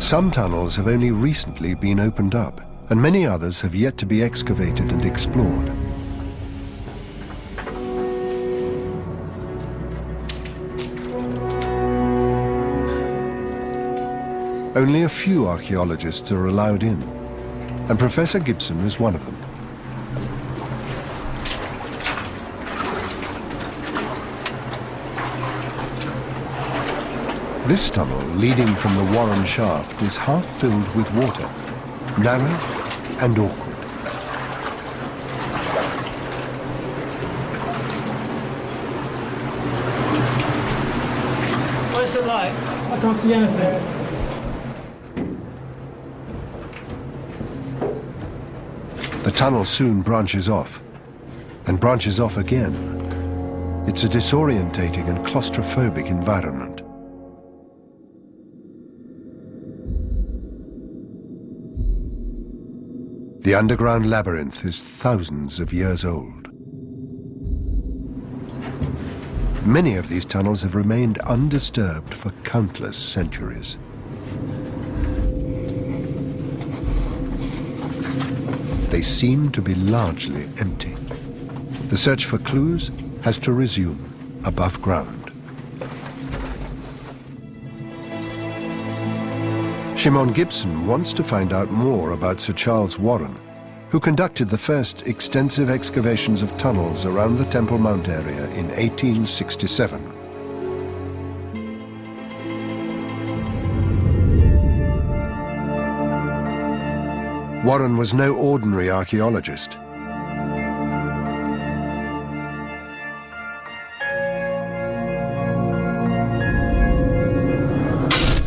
Some tunnels have only recently been opened up, and many others have yet to be excavated and explored. Only a few archaeologists are allowed in, and Professor Gibson is one of them. This tunnel leading from the Warren shaft is half filled with water, narrow and awkward. What's it like? I can't see anything. The tunnel soon branches off, and branches off again. It's a disorientating and claustrophobic environment. The underground labyrinth is thousands of years old. Many of these tunnels have remained undisturbed for countless centuries. They seem to be largely empty. The search for clues has to resume above ground. Shimon Gibson wants to find out more about Sir Charles Warren, who conducted the first extensive excavations of tunnels around the Temple Mount area in 1867. Warren was no ordinary archaeologist.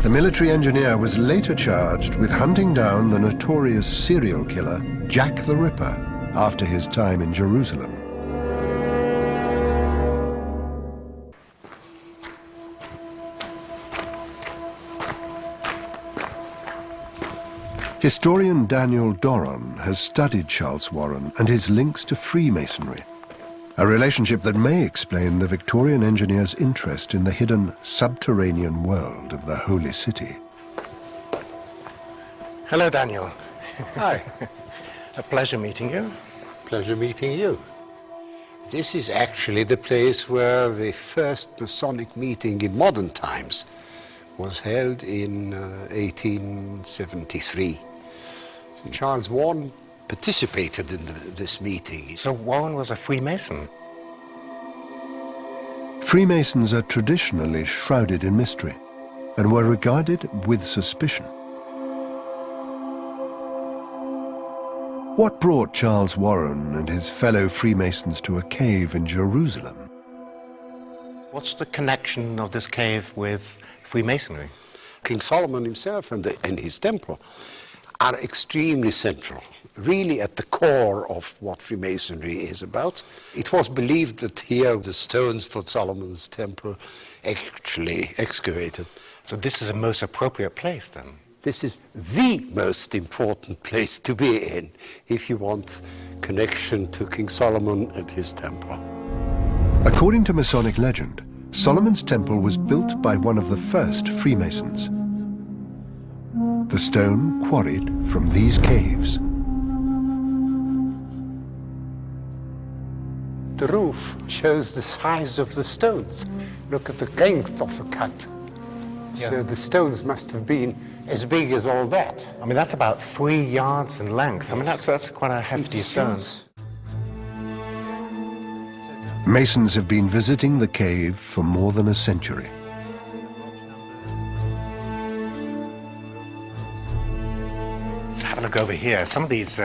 The military engineer was later charged with hunting down the notorious serial killer Jack the Ripper after his time in Jerusalem. Historian Daniel Doron has studied Charles Warren and his links to Freemasonry, a relationship that may explain the Victorian engineer's interest in the hidden subterranean world of the Holy City. Hello, Daniel. Hi. A pleasure meeting you. Pleasure meeting you. This is actually the place where the first Masonic meeting in modern times was held in 1873. So Charles Warren participated in this meeting. So Warren was a Freemason? Freemasons are traditionally shrouded in mystery and were regarded with suspicion. What brought Charles Warren and his fellow Freemasons to a cave in Jerusalem? What's the connection of this cave with Freemasonry? King Solomon himself and his temple are extremely central, really at the core of what Freemasonry is about. It was believed that here the stones for Solomon's temple actually excavated. So this is a most appropriate place then? This is the most important place to be in if you want connection to King Solomon and his temple. According to Masonic legend, Solomon's temple was built by one of the first Freemasons. The stone quarried from these caves. The roof shows the size of the stones. Look at the length of the cut. Yeah. So the stones must have been as big as all that. I mean, that's about 3 yards in length. I mean, that's quite a hefty stone. Masons have been visiting the cave for more than a century. Let's have a look over here. Some of these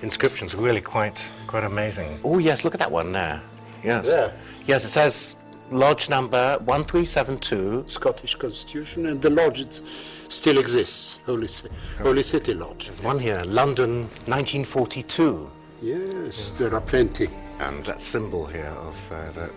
inscriptions are really quite amazing. Oh, yes, look at that one there. Yes. Yeah. Yes, it says Lodge number 1372. Scottish Constitution, and the lodge still exists, Holy City Lodge. There's one here, London, 1942. Yes, there are plenty. And that symbol here of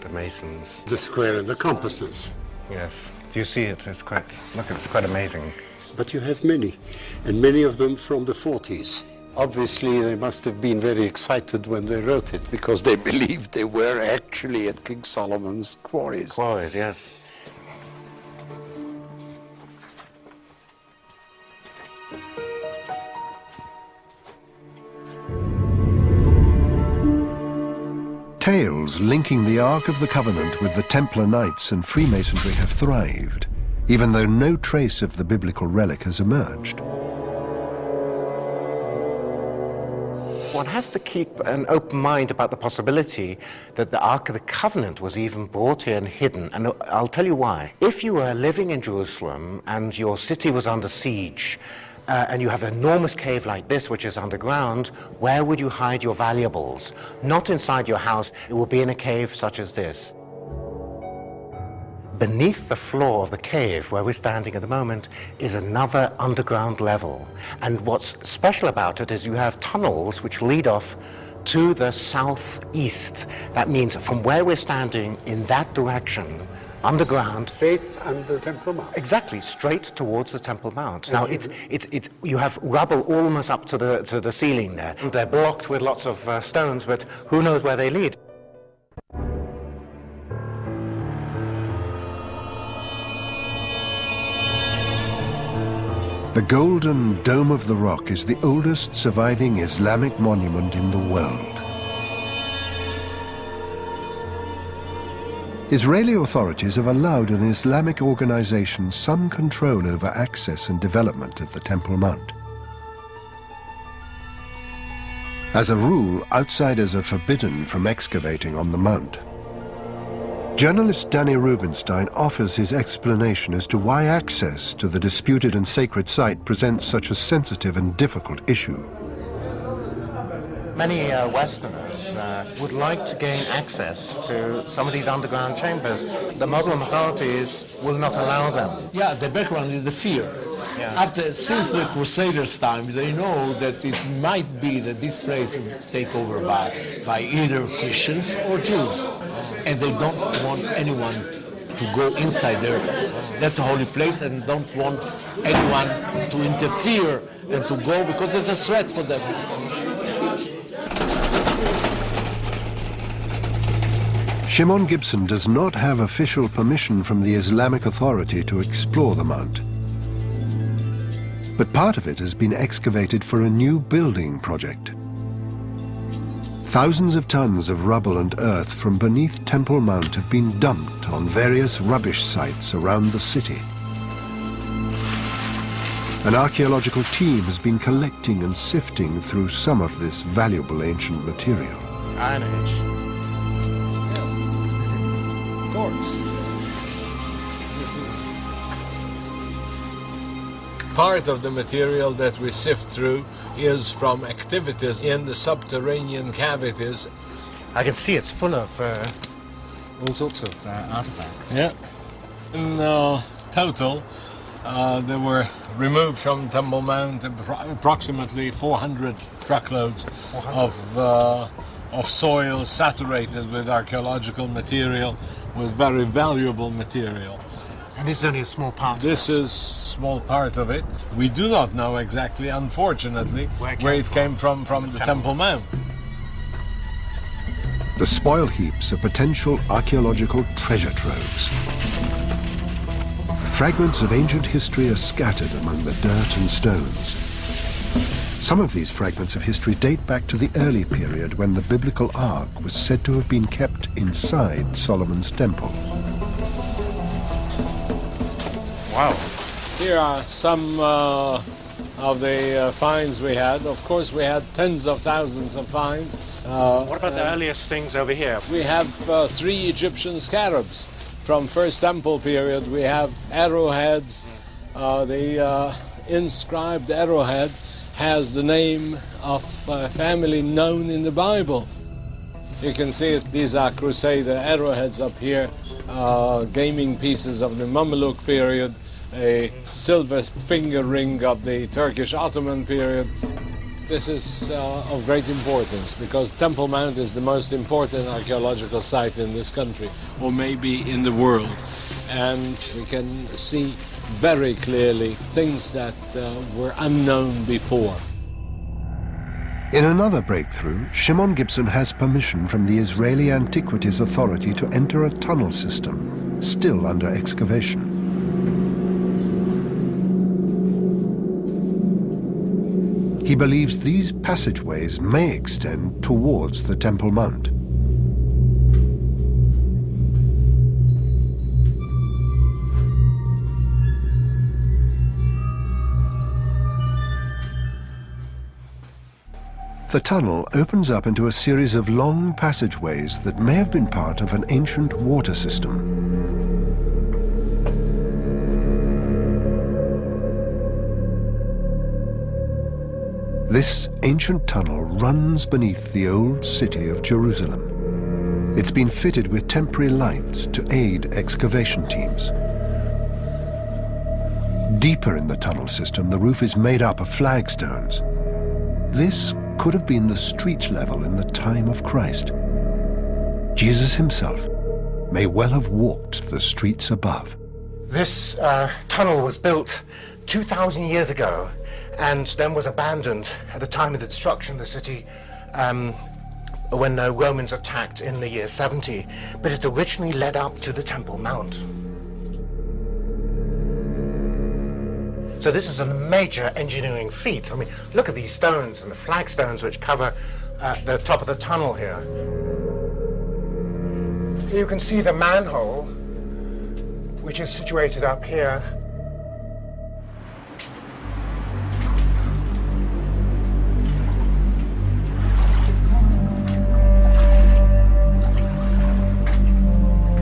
the Masons. The square and the compasses. Yes. Do you see it? It's quite, look, it's quite amazing. But you have many, and many of them from the 40s. Obviously, they must have been very excited when they wrote it, because they believed they were actually at King Solomon's quarries. Quarries, yes. tales linking the Ark of the Covenant with the Templar Knights and Freemasonry have thrived, even though no trace of the biblical relic has emerged. One has to keep an open mind about the possibility that the Ark of the Covenant was even brought here and hidden, and I'll tell you why. If you were living in Jerusalem and your city was under siege, and you have an enormous cave like this, which is underground, where would you hide your valuables? Not inside your house, it would be in a cave such as this. Beneath the floor of the cave where we're standing at the moment is another underground level. And what's special about it is you have tunnels which lead off to the southeast. That means from where we're standing in that direction, underground. Straight under the Temple Mount. Exactly, straight towards the Temple Mount. Now, you have rubble almost up to the ceiling there. They're blocked with lots of stones, but who knows where they lead. The Golden Dome of the Rock is the oldest surviving Islamic monument in the world. Israeli authorities have allowed an Islamic organization some control over access and development of the Temple Mount. As a rule, outsiders are forbidden from excavating on the mount. Journalist Danny Rubenstein offers his explanation as to why access to the disputed and sacred site presents such a sensitive and difficult issue. Many Westerners would like to gain access to some of these underground chambers. The Muslim authorities will not allow them. Yeah, the background is the fear. Yeah. Since the Crusaders' time, they know that it might be that this place is taken over by either Christians or Jews. And they don't want anyone to go inside there. That's a holy place, and don't want anyone to interfere and to go because it's a threat for them. Shimon Gibson does not have official permission from the Islamic Authority to explore the mount. But part of it has been excavated for a new building project. Thousands of tons of rubble and earth from beneath Temple Mount have been dumped on various rubbish sites around the city. An archaeological team has been collecting and sifting through some of this valuable ancient material. Iron Age. Yeah. Of course. This is part of the material that we sift through is from activities in the subterranean cavities. I can see it's full of all sorts of artifacts. Yeah. In total, there were removed from Temple Mount approximately 400 truckloads of soil saturated with archaeological material, with very valuable material. And this is only a small part. This is a small part of it. We do not know exactly, unfortunately, where it came from the Temple Mount. The spoil heaps are potential archaeological treasure troves. Fragments of ancient history are scattered among the dirt and stones. Some of these fragments of history date back to the early period when the biblical ark was said to have been kept inside Solomon's temple. Wow. Here are some of the finds we had. Of course, we had tens of thousands of finds. What about the earliest things over here? We have 3 Egyptian scarabs from First Temple period. We have arrowheads. The inscribed arrowhead has the name of a family known in the Bible. You can see it. These are Crusader arrowheads up here, gaming pieces of the Mameluke period, a silver finger ring of the Turkish Ottoman period. This is of great importance because Temple Mount is the most important archaeological site in this country, or maybe in the world. And we can see very clearly things that were unknown before. In another breakthrough, Shimon Gibson has permission from the Israeli Antiquities Authority to enter a tunnel system, still under excavation. He believes these passageways may extend towards the Temple Mount. The tunnel opens up into a series of long passageways that may have been part of an ancient water system. This ancient tunnel runs beneath the old city of Jerusalem. It's been fitted with temporary lights to aid excavation teams. Deeper in the tunnel system, the roof is made up of flagstones. This could have been the street level in the time of Christ. Jesus himself may well have walked the streets above. This tunnel was built 2,000 years ago and then was abandoned at the time of the destruction of the city when the Romans attacked in the year 70, but it originally led up to the Temple Mount. So this is a major engineering feat. I mean, look at these stones and the flagstones which cover the top of the tunnel here. You can see the manhole, which is situated up here.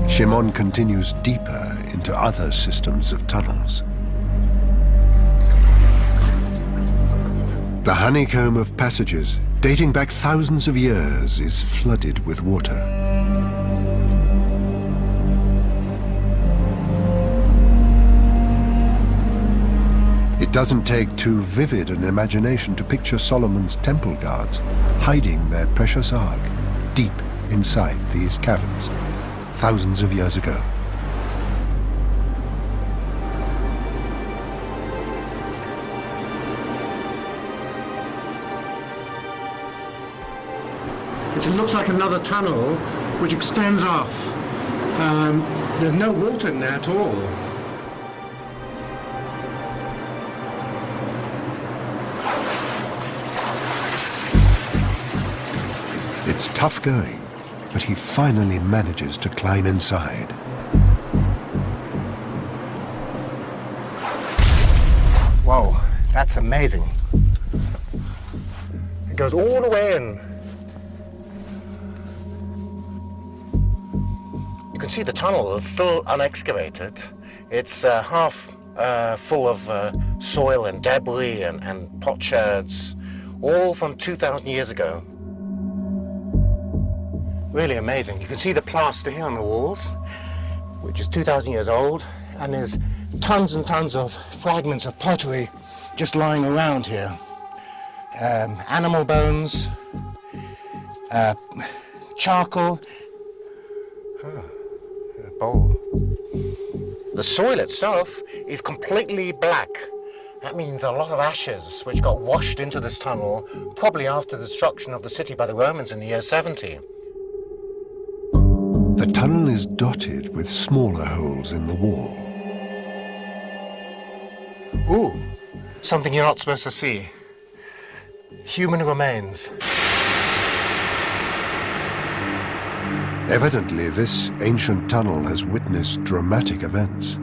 Shimon continues deeper into other systems of tunnels. The honeycomb of passages, dating back thousands of years, is flooded with water. It doesn't take too vivid an imagination to picture Solomon's temple guards hiding their precious ark deep inside these caverns thousands of years ago. It looks like another tunnel which extends off. There's no water in there at all. It's tough going, but he finally manages to climb inside. Whoa, that's amazing. It goes all the way in. You can see the tunnel is still unexcavated. It's half full of soil and debris and potsherds, all from 2,000 years ago. Really amazing. You can see the plaster here on the walls, which is 2,000 years old, and there's tons and tons of fragments of pottery just lying around here. Animal bones, charcoal, a bowl. The soil itself is completely black. That means a lot of ashes which got washed into this tunnel, probably after the destruction of the city by the Romans in the year 70. The tunnel is dotted with smaller holes in the wall. Ooh, something you're not supposed to see. Human remains. Evidently, this ancient tunnel has witnessed dramatic events.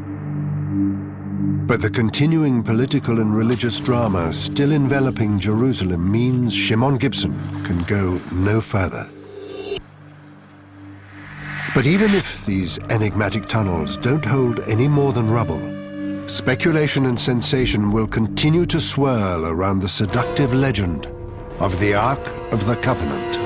But the continuing political and religious drama still enveloping Jerusalem means Shimon Gibson can go no further. But even if these enigmatic tunnels don't hold any more than rubble, speculation and sensation will continue to swirl around the seductive legend of the Ark of the Covenant.